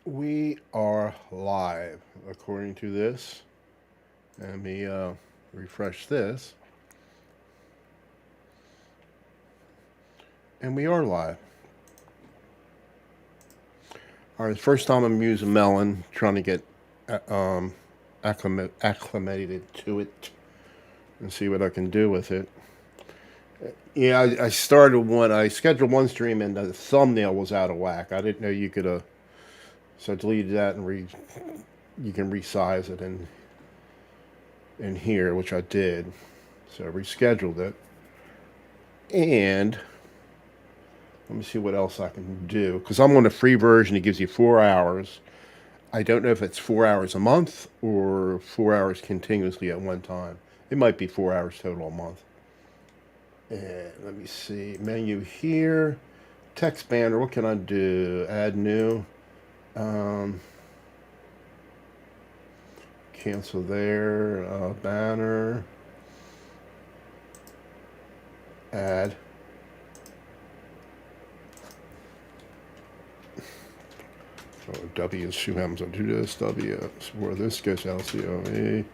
We are live, according to this. Let me refresh this. And we are live. All right, first time I'm using Melon, trying to get acclimated to it and see what I can do with it. Yeah, I started one. I scheduled one stream and the thumbnail was out of whack. I didn't know you could. So I deleted that and you can resize it in here, which I did. So I rescheduled it, and let me see what else I can do. Because I'm on the free version, it gives you 4 hours. I don't know if it's 4 hours a month or 4 hours continuously at one time. It might be 4 hours total a month. And let me see. Menu here. Text banner. What can I do? Add new. Um, cancel there. Banner. Add. So W is shoe happens. I'll do this. W is where this goes. LCOE.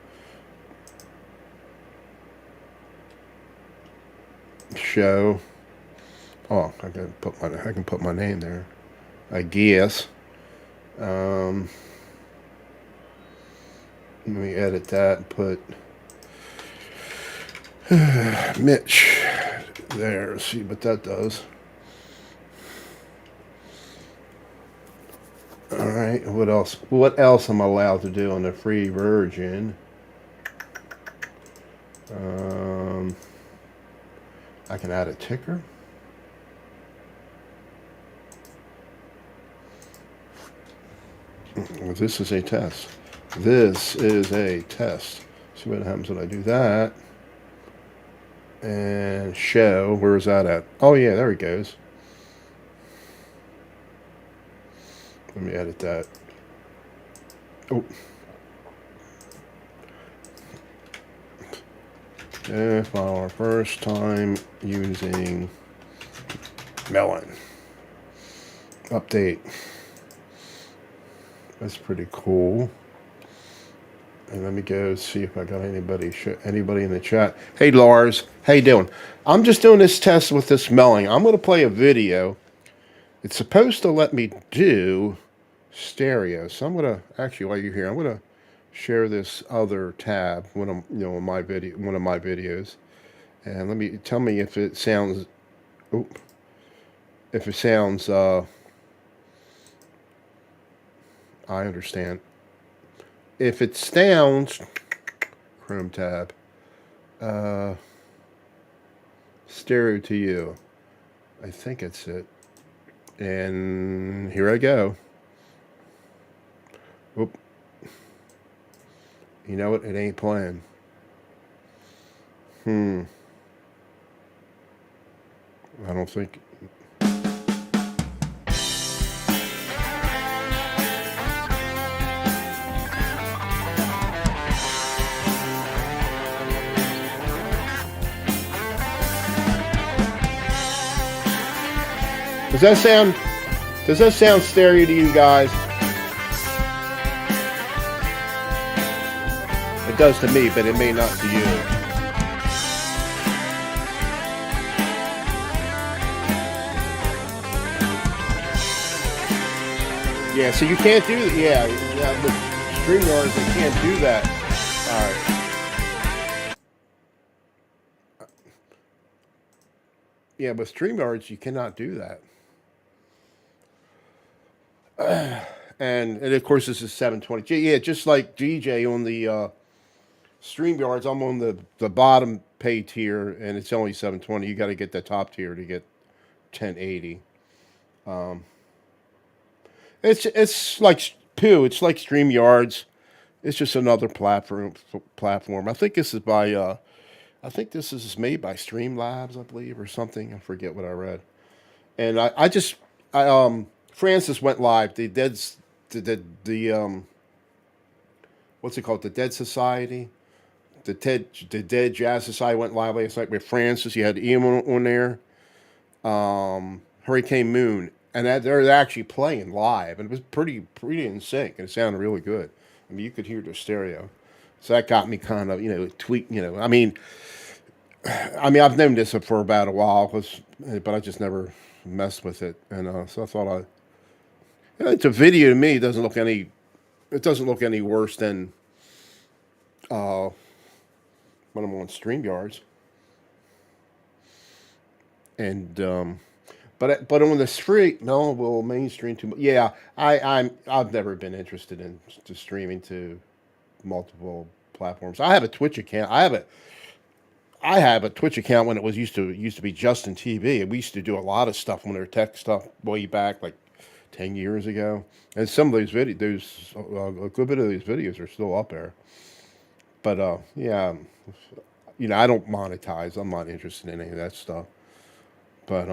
Show. Oh, I can put my name there. I guess. Let me edit that and put Mitch there. See what that does. All right. What else? What else am I allowed to do on the free version? I can add a ticker. Well, this is a test. This is a test. See what happens when I do that. And show. Where is that at? Oh, yeah, there it goes. Let me edit that. Oh. If our first time using Melon. Update. That's pretty cool. And let me go see if I got anybody in the chat. Hey Lars, how you doing? I'm just doing this test with this Melon. I'm going to play a video. It's supposed to let me do stereo. So I'm going to actually, while you're here, I'm going to share this other tab when I'm, on my video, one of my videos, and let me tell me if it sounds. If it sounds. I understand. If it sounds, Chrome tab, stereo to you. I think it's it. And here I go. Oop. You know what? It ain't playing. I don't think. Does that sound stereo to you guys? It does to me, but it may not to you. Yeah, so you can't do that. Yeah, with StreamYards, they can't do that. All right. Yeah, with StreamYards, you cannot do that. And of course, this is 720. Yeah, just like DJ on the StreamYards, I'm on the bottom pay tier, and it's only 720. You got to get the top tier to get 1080. It's like Poo. It's like StreamYards. It's just another platform. I think this is by I think this is made by Streamlabs, I believe, or something. I forget what I read. And Francis went live. The what's it called? The Dead Society. The Dead Jazz Society went live last night with Francis. You had Ian on there. Hurricane Moon. and that they're actually playing live, and it was pretty in sync, and it sounded really good. I mean, you could hear the stereo, so that got me kind of tweak. I've known this for about a while, but I just never messed with it, and so I thought it's a video to me. It doesn't look any worse than when I'm on StreamYards, and but on the street, no, well, mainstream too much. Yeah, I've never been interested in just streaming to multiple platforms. I have a Twitch account. I have a Twitch account when it was used to be Justin TV, and we used to do a lot of stuff on their tech stuff way back, like 10 years ago. And some of those videos, a good bit of these videos are still up there. But yeah, I don't monetize. I'm not interested in any of that stuff. But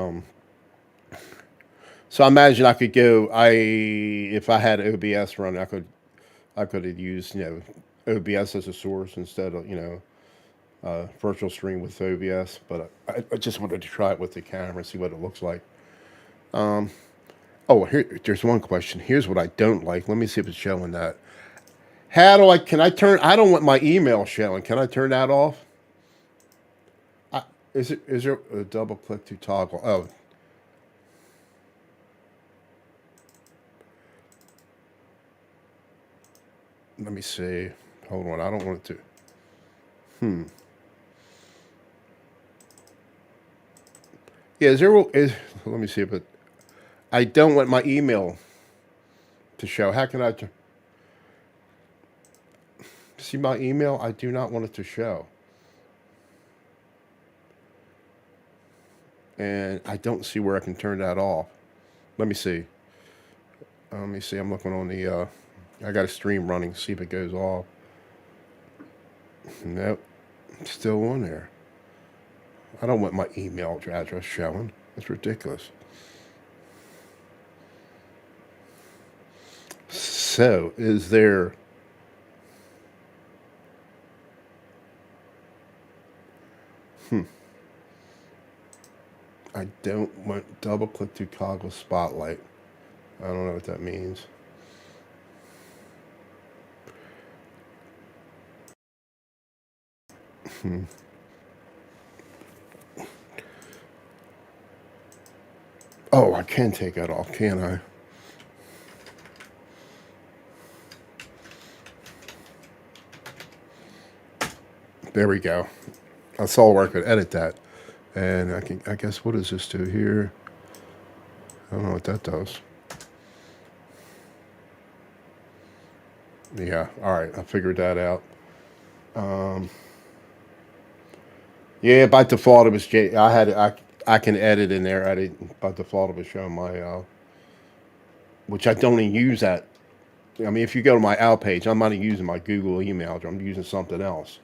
so I imagine I could go. If I had OBS running, I could have used OBS as a source instead of virtual stream with OBS. But I just wanted to try it with the camera, see what it looks like. Oh, there's one question. Here's what I don't like. Let me see if it's showing that. Can I turn? I don't want my email showing. Can I turn that off? Is there a double click to toggle? Oh, let me see. Hold on. I don't want it to. Yeah, let me see if it. I don't want my email to show. How can I see my email? I do not want it to show. And I don't see where I can turn that off. Let me see. Let me see. I'm looking on the. I got a stream running. See if it goes off. Nope, it's still on there. I don't want my email address showing. That's ridiculous. So, is there? I don't want double click to toggle spotlight. I don't know what that means. Oh, I can take that off, can I? There we go. I saw where I could edit that. And I guess, what does this do here? I don't know what that does. Yeah, all right, I figured that out. Yeah, by default it was I can edit in there. I didn't by default it was showing my which I don't even use that. I mean, if you go to my out page, I'm not even using my Google email. I'm using something else.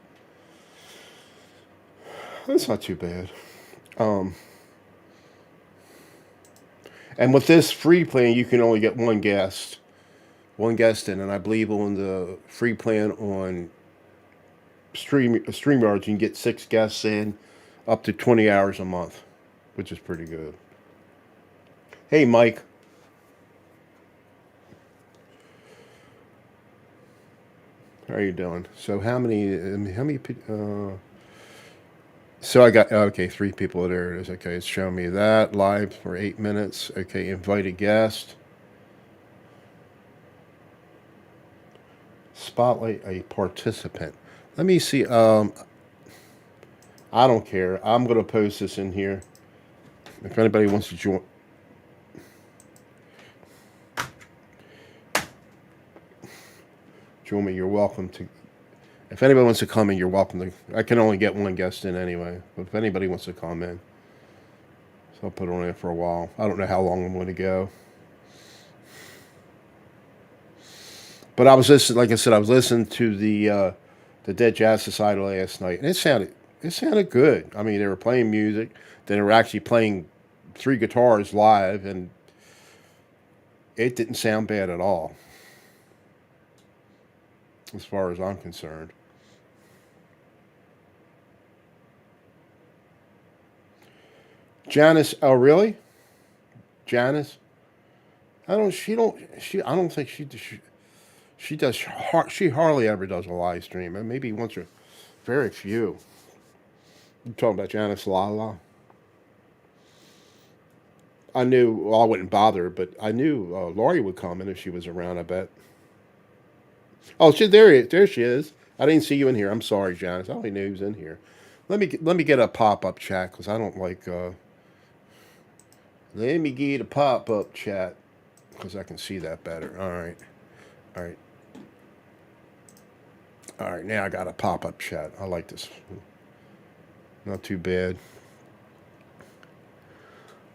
That's not too bad. And with this free plan, you can only get one guest in, and I believe on the free plan on StreamYard, you can get 6 guests in, up to 20 hours a month, which is pretty good. Hey, Mike. How are you doing? So so I got, okay, 3 people. There it is. Okay, it's showing me that live for 8 minutes. Okay, invite a guest. Spotlight a participant. Let me see. I don't care. I'm gonna post this in here. If anybody wants to join me, you're welcome to. If anybody wants to come in, you're welcome to. I can only get one guest in anyway. But if anybody wants to come in, so I'll put it on there for a while. I don't know how long I'm going to go. But I was listening, like I said, I was listening to the Dead Jazz Society last night, and it sounded good. I mean, they were playing music, then they were actually playing 3 guitars live, and it didn't sound bad at all, as far as I'm concerned. Janice, oh really? Janice? I don't. She don't. She. I don't think she does. She hardly ever does a live stream. Maybe once or very few. You talking about Janice Lala? I knew. Well, I wouldn't bother, but I knew Laurie would come in if she was around. I bet. Oh, there she is. I didn't see you in here. I'm sorry, Janice. I only knew he was in here. Let me get a pop up chat because I don't like. Let me get a pop up chat because I can see that better. All right, all right. Now I got a pop up chat. I like this. Not too bad.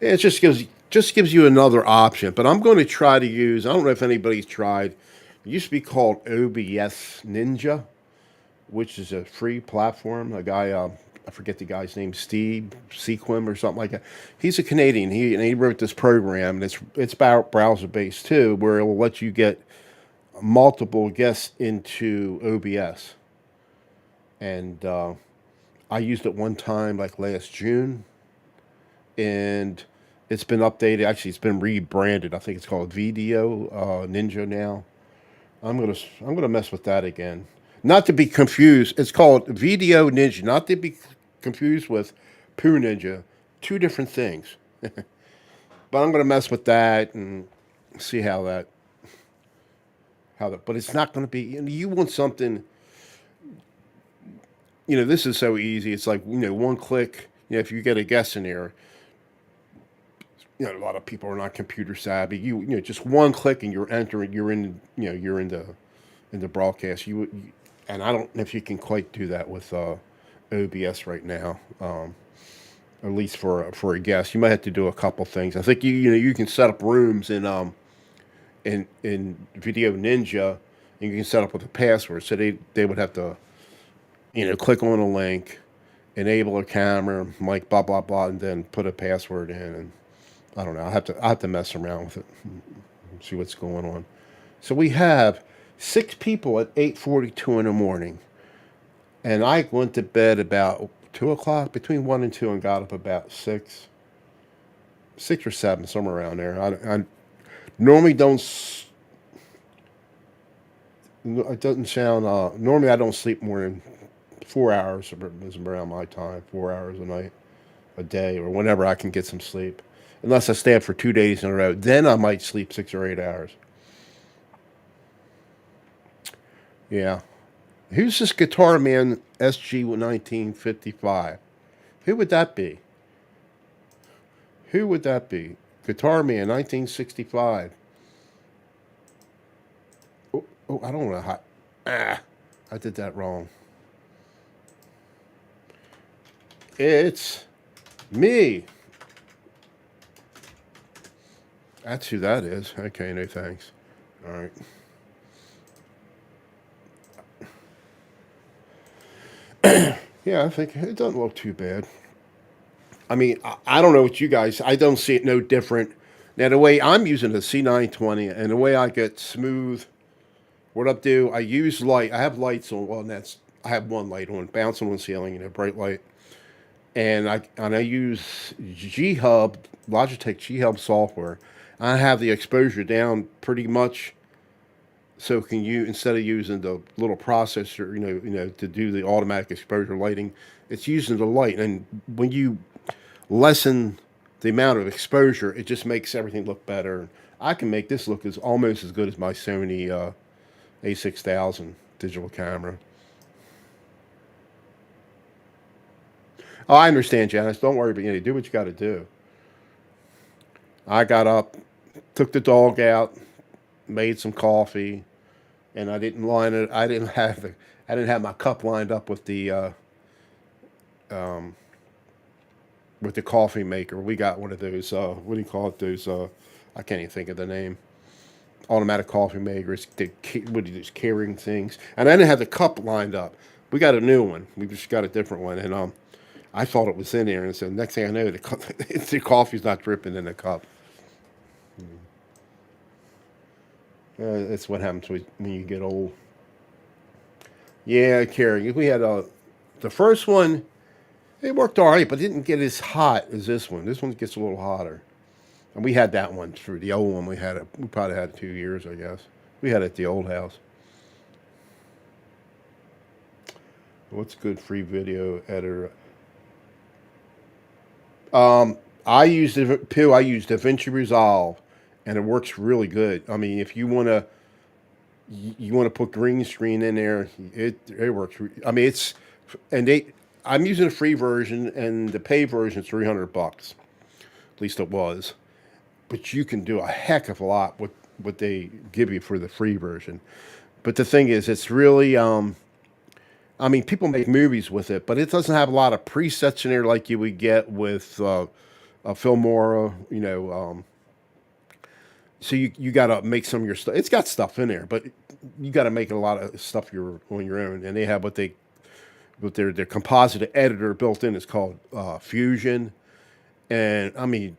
Yeah, it just gives you another option. But I'm going to try to use. I don't know if anybody's tried. It used to be called OBS Ninja, which is a free platform. A guy, I forget the guy's name, Steve Sequim or something like that. He's a Canadian. He wrote this program, and it's browser based too, where it will let you get multiple guests into OBS. And I used it one time, like last June, and it's been updated. Actually, it's been rebranded. I think it's called Video Ninja now. I'm gonna mess with that again. Not to be confused, it's called Video Ninja. Not to be confused with Poo Ninja. Two different things. But I'm gonna mess with that and see how that. But it's not gonna be. You want something. This is so easy. It's like one click. If you get a guest in there, a lot of people are not computer savvy. Just one click and you're entering. You're in. You're in the broadcast. And I don't know if you can quite do that with OBS right now. At least for a guest, you might have to do a couple things. I think you can set up rooms in Video Ninja, and you can set up with a password. So they would have to click on a link, enable a camera, mic, blah blah blah, and then put a password in. And I don't know. I have to mess around with it, and see what's going on. So we have 6 people at 8:42 in the morning, and I went to bed about 2 o'clock, between 1 and 2, and got up about 6 or 7, somewhere around there. I normally don't. It doesn't sound. Normally, I don't sleep more than 4 hours. Is around my time. 4 hours a night, a day, or whenever I can get some sleep. Unless I stay up for 2 days in a row, then I might sleep 6 or 8 hours. Yeah. Who's this Guitar Man SG 1955? Who would that be? Who would that be? Guitar Man 1965. Oh, I don't know how. I did that wrong. It's me. That's who that is. Okay, no thanks. All right. Yeah, I think it doesn't look too bad. I mean, I don't know what you guys. I don't see it no different. Now the way I'm using the C920 and the way I get smooth, what I do, I use light. I have lights on. Well, I have one light on, bouncing on the ceiling, bright light, and I use G Hub, Logitech G Hub software. I have the exposure down pretty much. So can you, instead of using the little processor, to do the automatic exposure lighting, it's using the light. And when you lessen the amount of exposure, it just makes everything look better. I can make this look as almost as good as my Sony A6000 digital camera. Oh, I understand, Janice. Don't worry, but do what you got to do. I got up, took the dog out, made some coffee, and I didn't line it. I didn't have my cup lined up with the coffee maker. We got one of those. What do you call it? Those. I can't even think of the name. Automatic coffee makers. What do these carrying things? And I didn't have the cup lined up. We got a new one. We just got a different one, and I thought it was in there, and so next thing I know, the coffee's not dripping in the cup. That's what happens when you get old. Yeah, carrying. We had the first one. It worked all right, but it didn't get as hot as this one. This one gets a little hotter. And we had that one through the old one. We had it. We probably had it 2 years, I guess. We had it at the old house. What's good free video editor? I use Pill. I use DaVinci Resolve, and it works really good. I mean, if you want to put green screen in there, it works. I mean, it's and they. I'm using a free version, and the pay version is $300. At least it was. But you can do a heck of a lot with what they give you for the free version. But the thing is, it's really. I mean, people make movies with it, but it doesn't have a lot of presets in there like you would get with Filmora. So you got to make some of your stuff. It's got stuff in there, but you got to make a lot of stuff on your own. And they have what their composite editor built in is called Fusion. And I mean,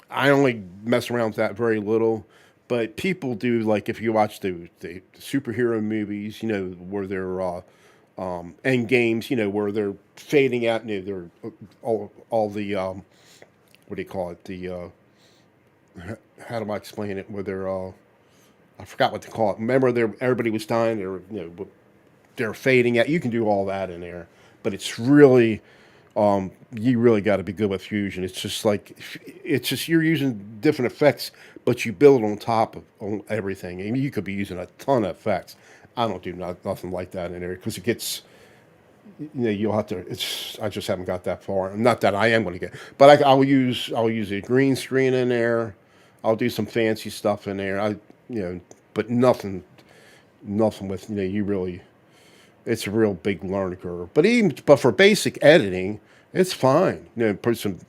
I only mess around with that very little, but people do. Like if you watch the superhero movies, where they're end games, where they're fading out, they're all the what do you call it? The how do I explain it? Where they're I forgot what to call it. Remember, everybody was dying. They're fading out. You can do all that in there, but it's really you really got to be good with Fusion. It's just you're using different effects, but you build on top of on everything. I mean, you could be using a ton of effects. I don't do nothing like that in there because it gets. You'll have to. I just haven't got that far. Not that I am going to get, but I'll use a green screen in there. I'll do some fancy stuff in there. But nothing with you really. It's a real big learning curve. But for basic editing, it's fine. Put some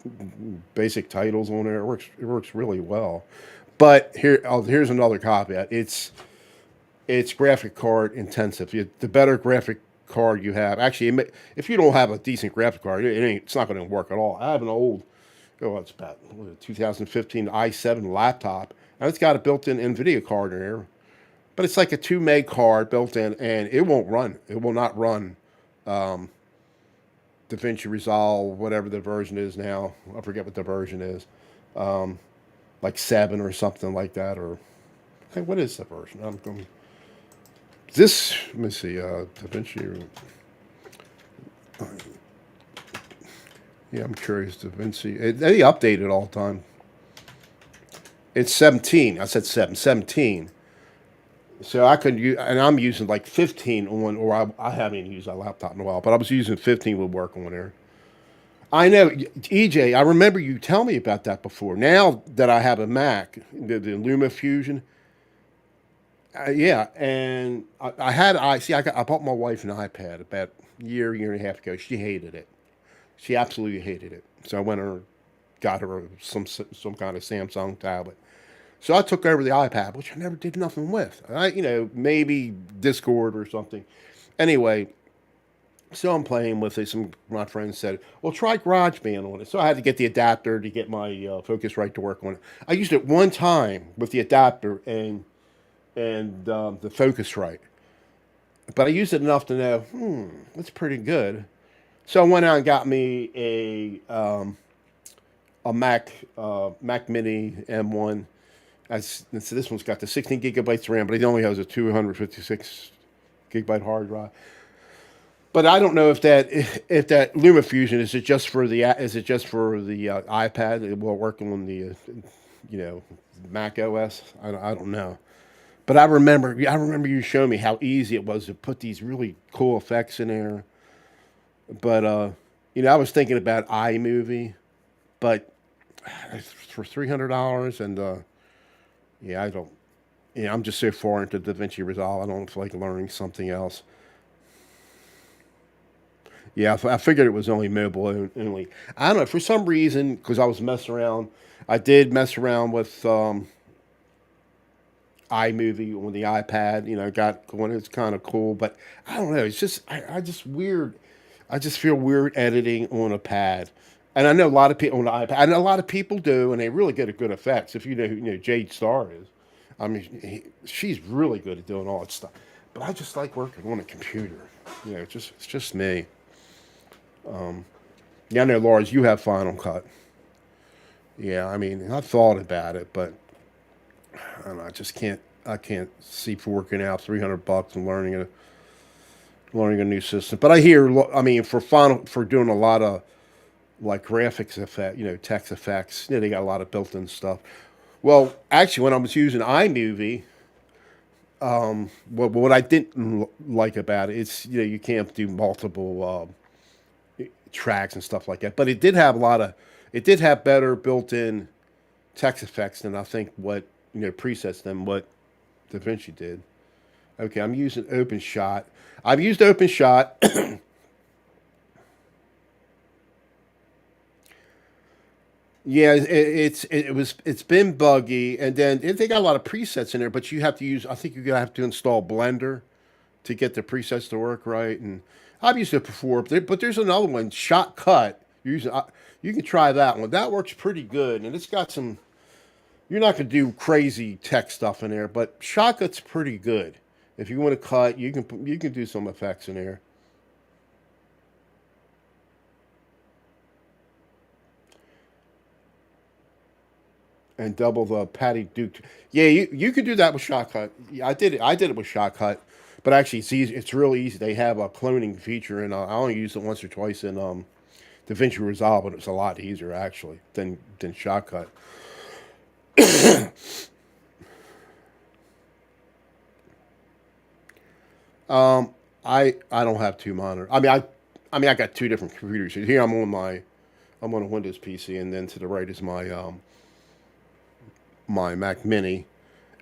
basic titles on there. It works really well. But here's another caveat. It's graphic card intensive. The better graphic card you have, actually, if you don't have a decent graphic card, it's not going to work at all. I have an old, it's about 2015 i7 laptop, and it's got a built-in NVIDIA card in there, but it's like a 2 meg card built in, and it won't run. It will not run DaVinci Resolve, whatever the version is now. I forget what the version is, like 7 or something like that, or hey, what is the version? I'm going. This, let me see, DaVinci. Yeah, I'm curious. DaVinci. They update it all the time. It's 17. I said 7. 17. So I could use, and I'm using like 15 on, or I haven't even used a laptop in a while, but I was using 15 would work on there. I know, EJ, I remember you telling me about that before. Now that I have a Mac, the Luma Fusion, yeah, and I bought my wife an iPad about a year and a half ago. She hated it. She absolutely hated it. So I went and got her some kind of Samsung tablet. So I took over the iPad, which I never did nothing with. Maybe Discord or something. Anyway, so I'm playing with it. Some of my friends said, "Well, try GarageBand on it." So I had to get the adapter to get my Focusrite to work on it. I used it one time with the adapter and the Focusrite, but I used it enough to know, that's pretty good. So I went out and got me a Mac Mini M1. So this one's got the 16 gigabytes RAM, but it only has a 256 gigabyte hard drive. But I don't know if that LumaFusion is it just for the iPad? It will work on the Mac OS. I don't know. But I remember you showing me how easy it was to put these really cool effects in there. But I was thinking about iMovie, but for $300 and yeah, I don't. Yeah, I'm just so far into DaVinci Resolve. I don't feel like learning something else. Yeah, I figured it was only mobile only. I don't know, for some reason, because I was messing around. I did mess around with iMovie on the iPad. Got going. It's kind of cool, but I don't know. It's just I just weird. I just feel weird editing on a pad. And I know a lot of people on the iPad, and a lot of people do, and they really get a good effects. If you know who Jade Starr is, I mean, she's really good at doing all that stuff. But I just like working on a computer. It's just me. Yeah, I know, Lars, you have Final Cut. Yeah, I mean, I thought about it, but I don't know, I just can't. I can't see forking out $300 and learning a new system. But I hear, I mean, for doing a lot of like graphics effect, text effects, they got a lot of built-in stuff. Well, actually, when I was using iMovie, what I didn't like about it, it's you can't do multiple tracks and stuff like that. But it did have better built-in text effects than I think what presets than what DaVinci did. Okay, I'm using OpenShot. I've used OpenShot. Yeah, it's been buggy, and then they got a lot of presets in there, but you have to use. I think you're gonna have to install Blender to get the presets to work right. And I've used it before, but there's another one, Shotcut. You can try that one. That works pretty good, and it's got some. You're not gonna do crazy tech stuff in there, but Shotcut's pretty good. If you want to cut, you can do some effects in there. And double the Patty Duke. Yeah, you can do that with Shotcut. Yeah, I did it. I did it with Shotcut, but actually, it's easy. It's really easy. They have a cloning feature, and I only used it once or twice in DaVinci Resolve, but it's a lot easier actually than Shotcut. I don't have two monitors. I got two different computers. Here I'm on a Windows PC, and then to the right is my Mac Mini,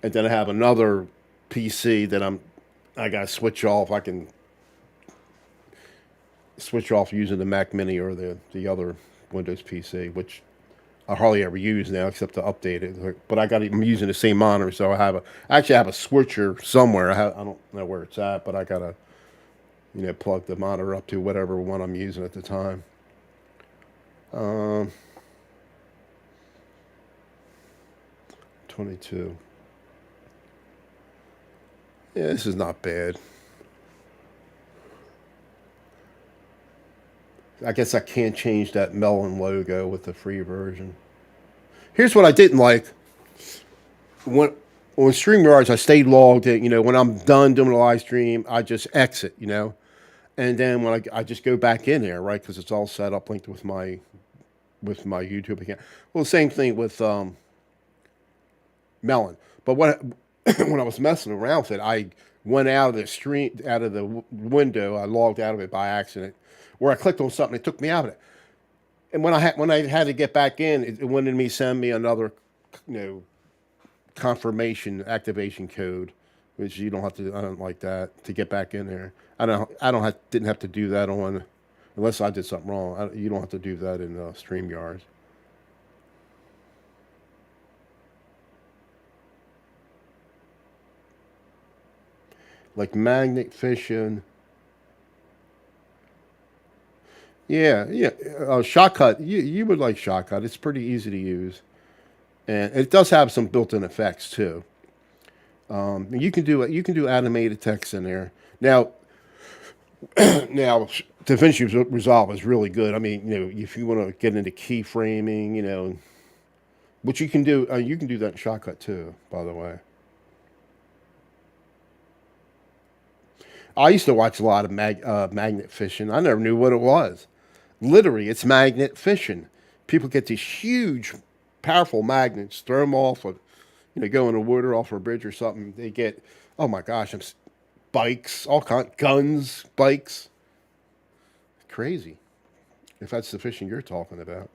and then I have another PC that I got to switch off. I can switch off using the Mac Mini or the other Windows PC, which I hardly ever use now except to update it. But I'm using the same monitor, so I actually have a switcher somewhere. I don't know where it's at, but I gotta plug the monitor up to whatever one I'm using at the time. Um, 22. Yeah, this is not bad. I guess I can't change that Melon logo with the free version. Here's what I didn't like. When on StreamYards, I stayed logged in. When I'm done doing a live stream, I just exit. And then when I just go back in there, right, because it's all set up, linked with my YouTube account. Well, the same thing with Melon. But when I was messing around with it, I went out of the stream, out of the window. I logged out of it by accident, where I clicked on something, it took me out of it. And when I had to get back in, it wanted me to send me another, you know, confirmation activation code, which you don't have to. I don't like that to get back in there. Didn't have to do that on, unless I did something wrong. You don't have to do that in Streamyard. Like magnet fishing. Yeah, yeah. Shotcut. You would like Shotcut. It's pretty easy to use, and it does have some built-in effects too. You can do animated text in there. Now DaVinci Resolve is really good. I mean, if you want to get into keyframing, which you can do. You can do that in Shotcut too. By the way, I used to watch a lot of magnet fishing. I never knew what it was. Literally, it's magnet fishing. People get these huge, powerful magnets, throw them off, go in the water off a bridge or something. They get, oh my gosh, bikes, all kind, guns, bikes, crazy. If that's the fishing you're talking about,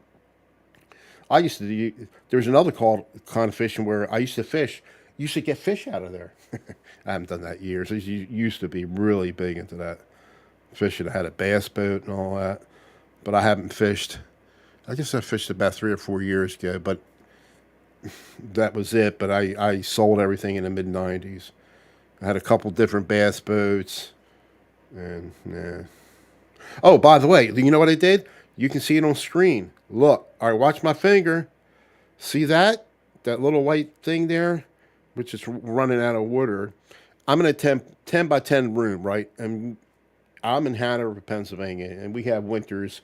I used to do. There's another kind of fishing where I used to fish. Used to get fish out of there. I haven't done that in years. I used to be really big into that fishing. I had a bass boat and all that, but I haven't fished. I guess I fished about 3 or 4 years ago, but that was it. But I sold everything in the mid '90s. I had a couple different bass boats, and yeah. Oh, by the way, you know what I did? You can see it on screen. Look, all right, watch my finger. See that? That little white thing there, which is running out of water. I'm in a 10 by 10 room, right? And I'm in Hanover, Pennsylvania, and we have winters.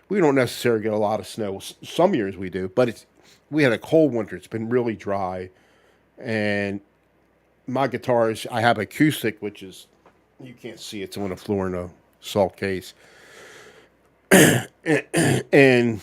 We don't necessarily get a lot of snow. Some years we do, but we had a cold winter. It's been really dry, and my guitars, I have acoustic, which is you can't see it's on the floor in a salt case, and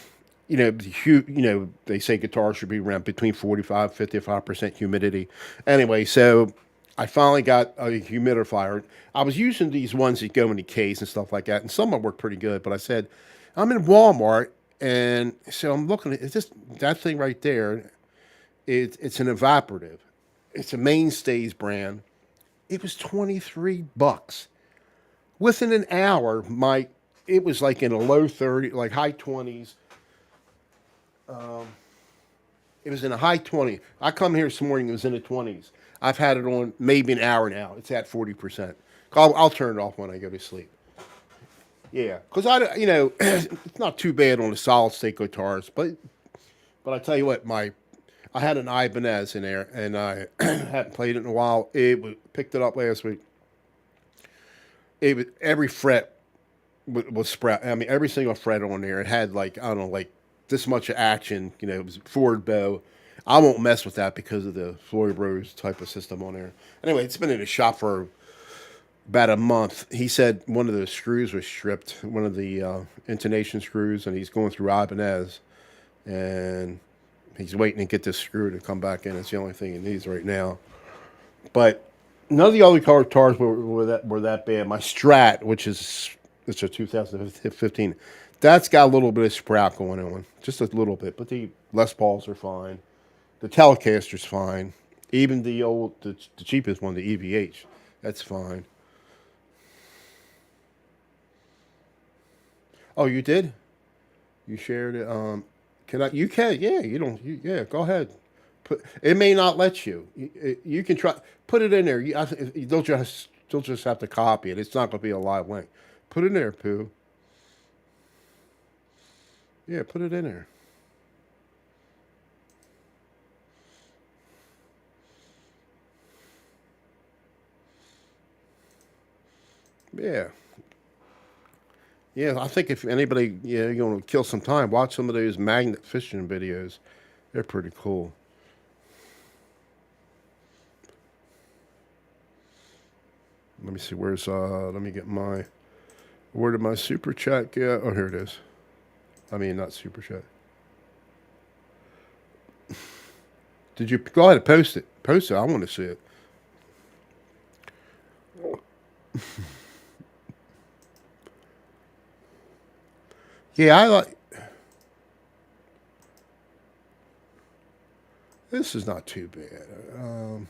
they say guitars should be around between 45 55% humidity. Anyway, so I finally got a humidifier. I was using these ones that go in the case and stuff like that, and some of them work pretty good. But I said, I'm in Walmart, and so I'm looking at it's just that thing right there. It's an evaporative. It's a Mainstays brand. It was $23. Within an hour, my it was like in a low 30, like high 20s. It was in a high 20. I come here this morning, it was in the 20s. I've had it on maybe an hour now. It's at 40%. I'll turn it off when I go to sleep. Yeah, because it's not too bad on the solid state guitars, but I tell you what, I had an Ibanez in there, and I hadn't played it in a while. Picked it up last week. Every fret was spread. I mean, every single fret on there. It had like I don't know, like this much action. It was forward bow. I won't mess with that because of the Floyd Rose type of system on there. Anyway, it's been in the shop for about a month. He said one of the screws was stripped, one of the intonation screws, and he's going through Ibanez, and he's waiting to get this screw to come back in. It's the only thing he needs right now. But none of the other guitars were that bad. My Strat, which is it's a 2015, that's got a little bit of sprout going on, just a little bit. But the Les Pauls are fine. The Telecaster's fine. Even the cheapest one, the EVH, that's fine. Oh, you did? You shared it. Can I? You can. Yeah. You don't. Yeah. Go ahead. It may not let you. You can try. Put it in there. They'll just have to copy it. It's not going to be a live link. Put it in there, Pooh. Yeah. Put it in there. Yeah. Yeah. I think if anybody, you're going to kill some time, watch some of those magnet fishing videos. They're pretty cool. Let me see. Let me get my. Where did my super chat get? Oh, here it is. I mean, not super chat. Did you go ahead and post it? Post it. I want to see it. Yeah, I like. This is not too bad.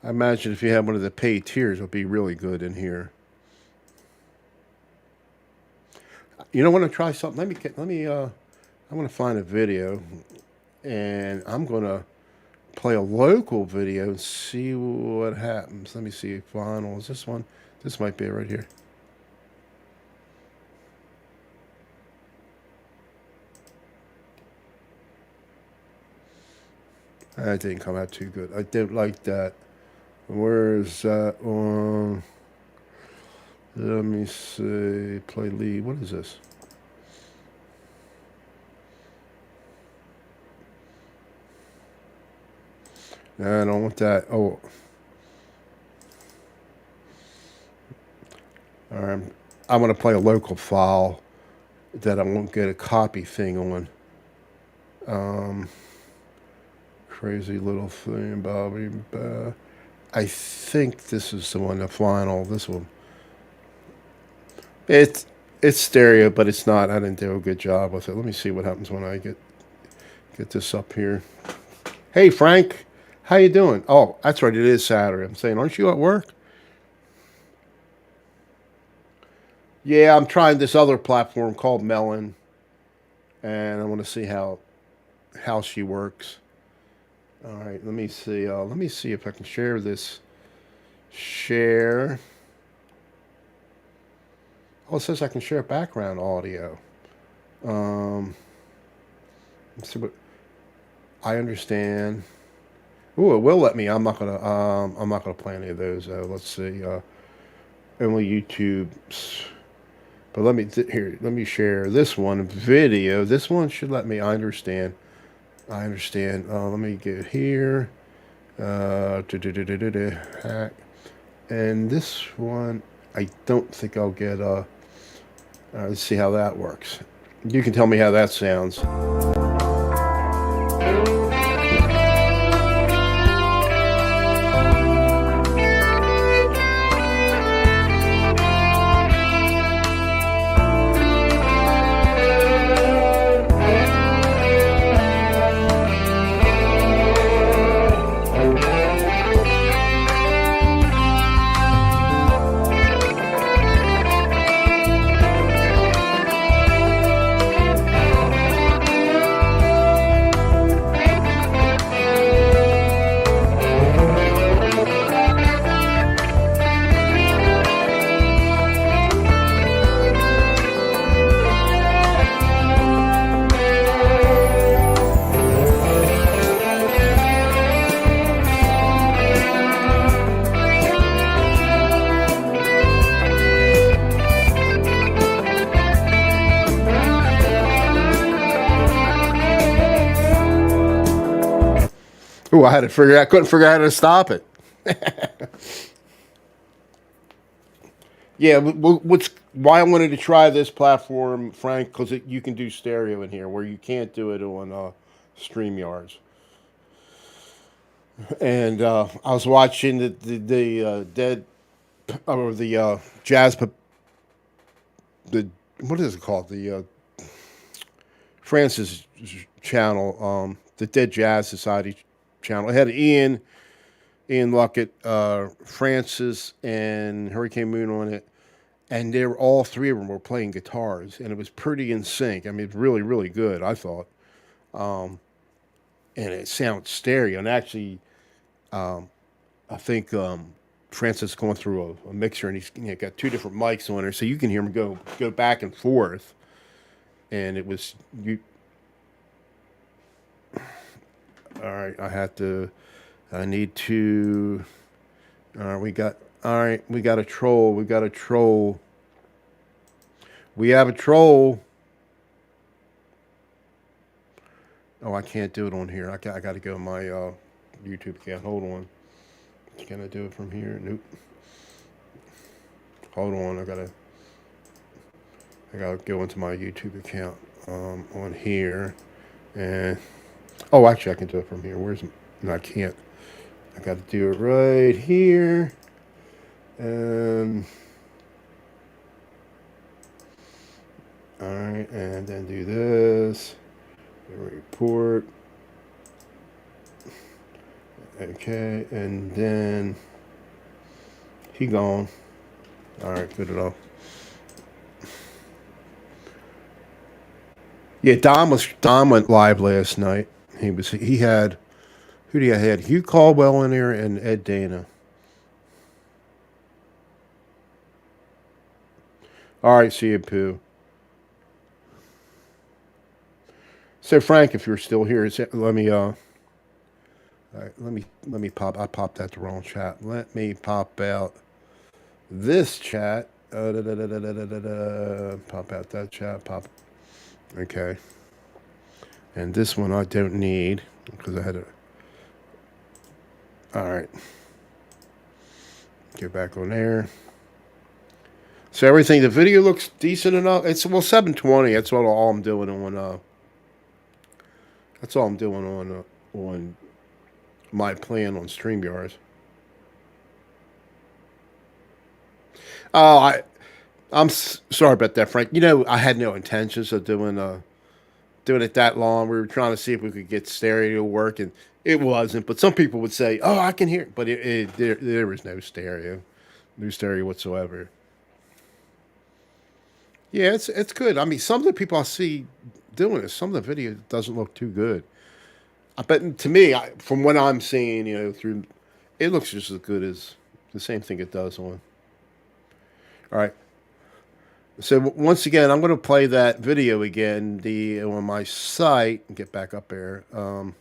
I imagine if you have one of the paid tiers, it'll be really good in here. You know, want to try something? Let me. I'm gonna find a video, and I'm gonna play a local video and see what happens. Let me see. Final is this one? This might be it right here. That didn't come out too good. I didn't like that. Where is that on? Let me see. Play lead. What is this? No, I don't want that. Oh, all right. I'm going to play a local file that I won't get a copy thing on. Um, Crazy little thing, Bobby. I think this is the one, the final. This one. It's stereo, but it's not. I didn't do a good job with it. Let me see what happens when I get this up here. Hey Frank, how you doing? Oh, that's right. It is Saturday. I'm saying, aren't you at work? Yeah, I'm trying this other platform called Melon, and I want to see how she works. All right, let me see. Let me see if I can share this. Share. Oh, it says I can share background audio. Um, let's see what I understand. Ooh, it will let me. I'm not gonna play any of those. Let's see. Only YouTube. But here. Let me share this one video. This one should let me. I understand. I understand. Let me get here. Hack. And this one, I don't think I'll get. Let's see how that works. You can tell me how that sounds. Ooh, I had to figure out. Couldn't figure out how to stop it. Yeah, what's why I wanted to try this platform, Frank, because you can do stereo in here where you can't do it on StreamYards. And I was watching the dead or the jazz, the what is it called? The Francis channel, the Dead Jazz Society channel. It had Ian Luckett, Francis, and Hurricane Moon on it, and they were all three of them were playing guitars, and it was pretty in sync. I mean, it's really, really good. I thought, and it sounds stereo. And actually, I think Francis is going through a mixer, and he's got two different mics on there, so you can hear him go back and forth. And it was you. All right, I need to. All right, we got. All right, we got a troll. We got a troll. We have a troll. Oh, I can't do it on here. I got to go to my YouTube account. Hold on. Can I do it from here? Nope. Hold on. I gotta go into my YouTube account on here, and oh, actually, I can do it from here. No, I can't. I got to do it right here, and all right, and then do this. Report. Okay, and then he gone. All right, good enough. Yeah, Dom went live last night. He had who do you had? Hugh Caldwell in there and Ed Dana. All right, see you, Pooh. So Frank, if you're still here, let me all right, let me pop. I popped that the wrong chat. Let me pop out this chat. Pop out that chat. Pop. Okay. And this one I don't need because I had to. All right. Get back on there. So everything, the video looks decent enough. It's 720. That's all I'm doing on. That's all I'm doing on my plan on StreamYards. Oh, I'm sorry about that, Frank. I had no intentions of doing it that long. We were trying to see if we could get stereo to work, and it wasn't. But some people would say, "Oh, I can hear it," but there was no stereo whatsoever. Yeah, it's good. I mean, some of the people I see doing it, some of the video doesn't look too good. But to me, from what I'm seeing, through it looks just as good as the same thing it does on. All right. So once again, I'm going to play that video again. On my site and get back up there. Let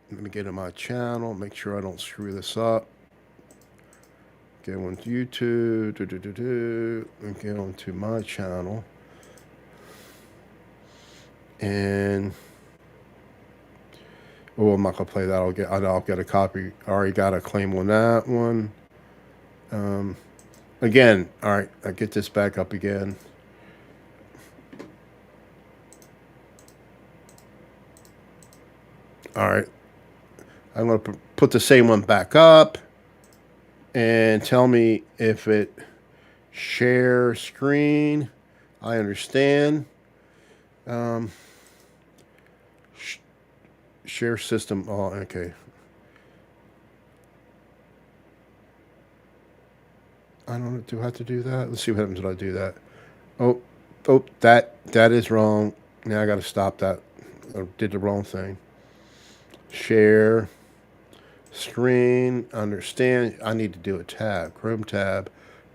me get to my channel. Make sure I don't screw this up. Go on to YouTube, and go on to my channel. And oh, I'm not gonna play that. I'll get a copy. I already got a claim on that one. Again, all right. I get this back up again. All right. I'm gonna put the same one back up, and tell me if it share screen. I understand. Share system. Oh, okay. I don't do I have to do that. Let's see what happens when I do that. Oh, that is wrong. Now I got to stop that. I did the wrong thing. Share screen. Understand. I need to do a tab. Chrome tab.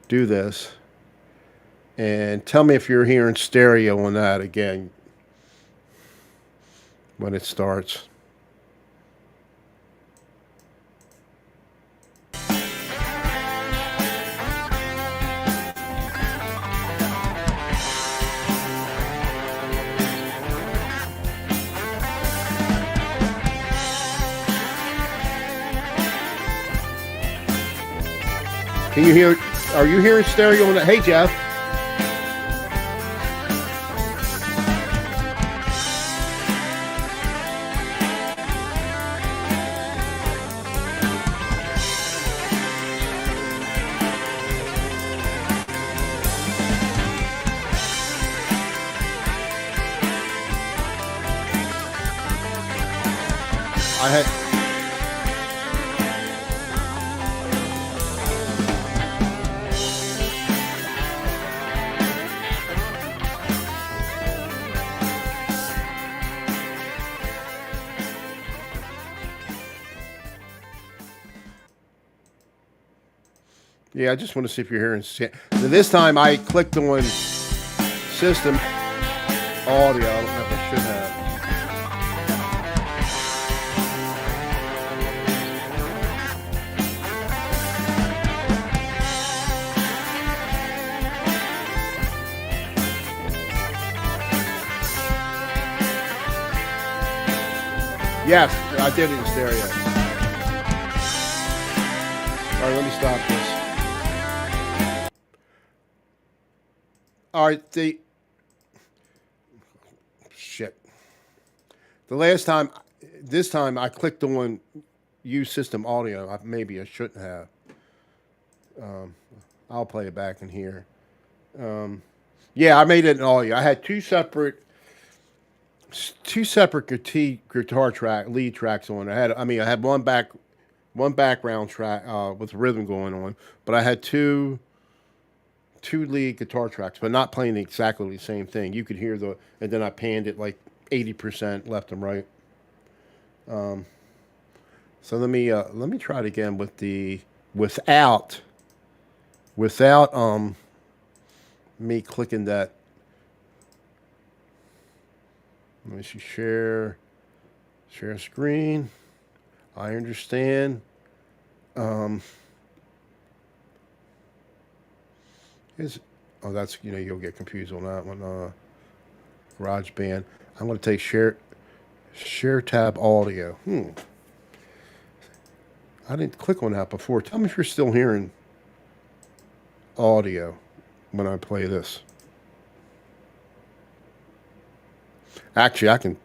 Do this. And tell me if you're hearing stereo on that again when it starts. Can you hear? Are you hearing stereo on that? Hey, Jeff. I had. Yeah, I just want to see if you're hearing. This time I clicked on system audio. I don't know if I should have. Yes, I did it in stereo. All right, let me stop this. All right, shit. The last time, this time I clicked on use system audio. Maybe I shouldn't have. I'll play it back in here. Yeah, I made it in audio. I had two separate guitar lead tracks on. I had one background track with rhythm going on, but I had two lead guitar tracks, but not playing exactly the same thing. You could hear and then I panned it like 80% left and right. So let me try it again with without me clicking that. Let me see, share screen. I understand. That's you'll get confused on that one. GarageBand. I'm going to take share tab audio. I didn't click on that before. Tell me if you're still hearing audio when I play this. Actually, I can.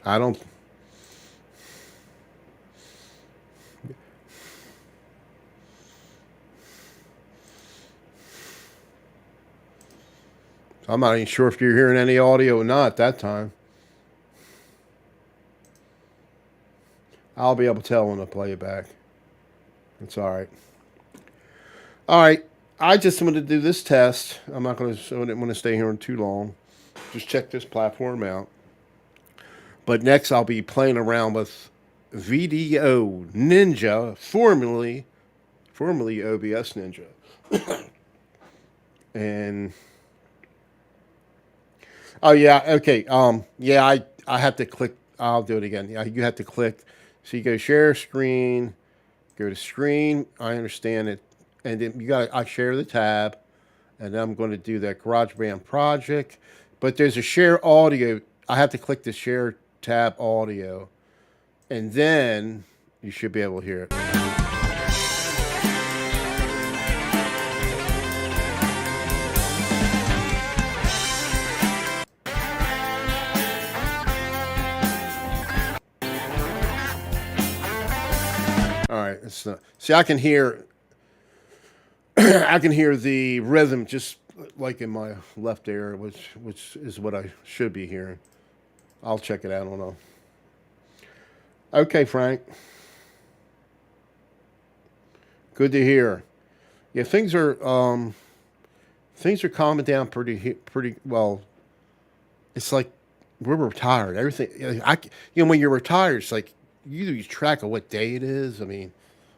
I don't. I'm not even sure if you're hearing any audio or not at that time. I'll be able to tell when I play it back. It's all right. All right. I just wanted to do this test. I'm not going to. So I didn't want to stay here too long. Just check this platform out. But next, I'll be playing around with VDO Ninja, formerly OBS Ninja. And oh yeah, okay. Yeah, I have to click. I'll do it again. Yeah, you have to click. So you go share screen, go to screen. I understand it, and then you got. I share the tab, and then I'm going to do that GarageBand project. But there's a share audio. I have to click the share tab audio, and then you should be able to hear it. All right. It's not, see, I can hear. I can hear the rhythm just like in my left ear, which is what I should be hearing. I'll check it out. I don't know. Okay, Frank. Good to hear. Yeah, things are calming down pretty well. It's like we're retired. Everything when you're retired, it's like you lose track of what day it is. I mean,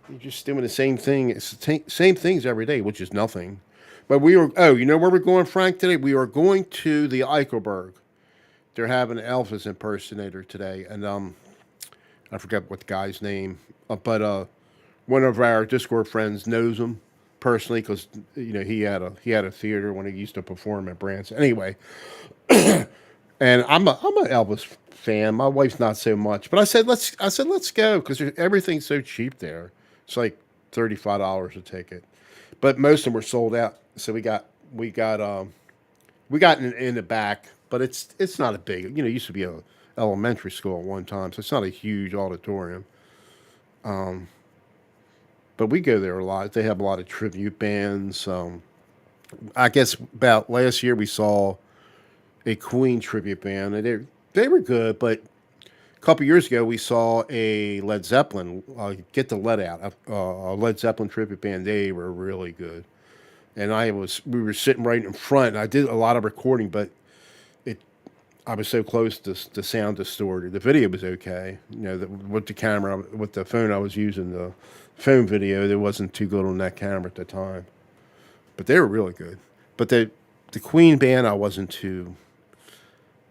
you're just doing the same thing. It's the same things every day, which is nothing. But we were you know where we're going, Frank? Today we are going to the Eichelberg. They're having an Elvis impersonator today, and I forget what the guy's name, but one of our Discord friends knows him personally because he had a theater when he used to perform at Branson. Anyway, and I'm an Elvis fan. My wife's not so much, but I said let's go because everything's so cheap there. It's like $35 a ticket, but most of them were sold out. So we got in the back, but it's not a big. It used to be a elementary school at one time, so it's not a huge auditorium. But we go there a lot. They have a lot of tribute bands. I guess about last year we saw a Queen tribute band, and they were good. But a couple years ago we saw a Led Zeppelin. Get the lead out. A Led Zeppelin tribute band. They were really good. And we were sitting right in front. I did a lot of recording, but it I was so close to the sound distorted. The video was okay. With the camera, with the phone I was using, the phone video, there wasn't too good on that camera at the time. But they were really good. But the Queen band, I wasn't too.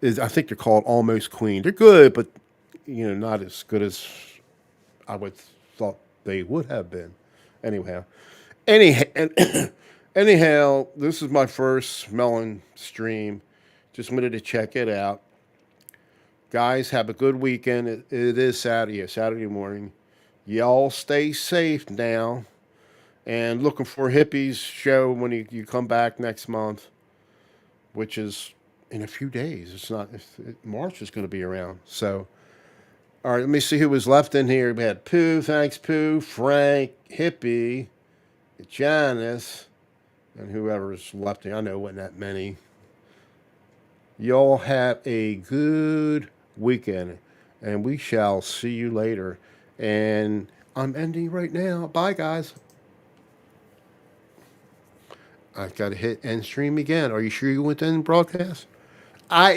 I think they're called Almost Queen. They're good, but not as good as I would thought they would have been. Anyhow, anyhow, anyhow, this is my first Melon stream. Just wanted to check it out. Guys, have a good weekend. It is Saturday, Saturday morning. Y'all stay safe now. And looking for Hippies show when you come back next month, which is in a few days. It's not, March is going to be around. So, all right, let me see who was left in here. We had Pooh, thanks, Pooh, Frank, Hippie, Janice, and whoever's left in. I know it wasn't that many. Y'all have a good weekend, and we shall see you later. And I'm ending right now. Bye, guys. I got to hit end stream again. Are you sure you went to end broadcast? I